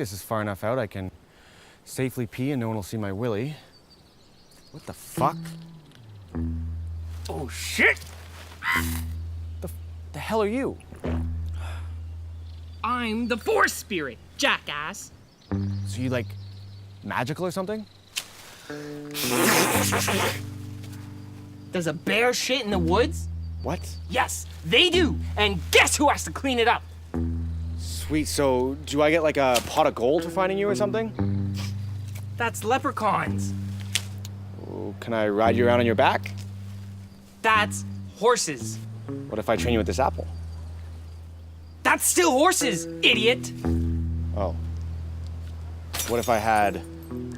this is far enough out I can safely pee and no one will see my willy. What the fuck? Oh, shit! The hell are you? I'm the force spirit, jackass. So you, like, magical or something? Does a bear shit in the woods? What? Yes, they do. And guess who has to clean it up? Sweet, so do I get like a pot of gold for finding you or something? That's leprechauns. Oh, can I ride you around on your back? That's horses. What if I train you with this apple? That's still horses, idiot. Oh. What if I had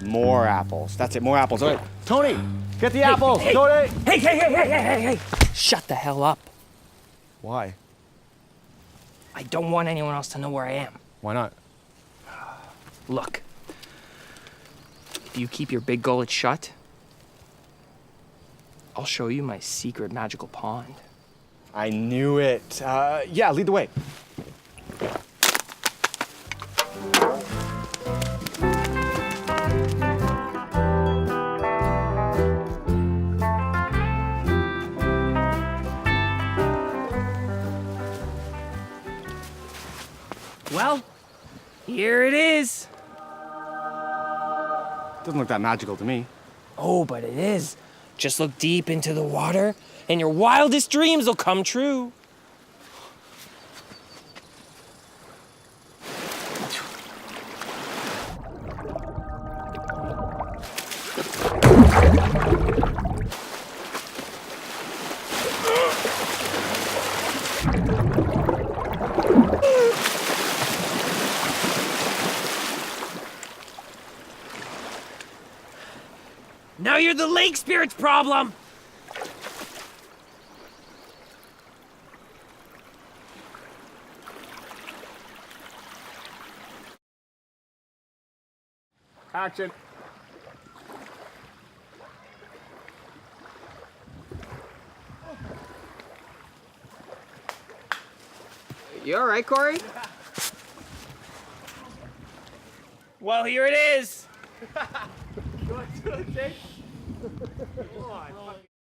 more apples? That's it, more apples. All right. Tony, get the apples. Hey, Tony! Hey. Shut the hell up. Why? I don't want anyone else to know where I am. Why not? Look, if you keep your big gullet shut, I'll show you my secret magical pond. I knew it. Yeah, lead the way. Well, here it is. Doesn't look that magical to me. Oh, but it is. Just look deep into the water, and your wildest dreams will come true. Now you're the lake spirit's problem! Action. You all right, Corey? Well, here it is. You want to do the thing? Come on.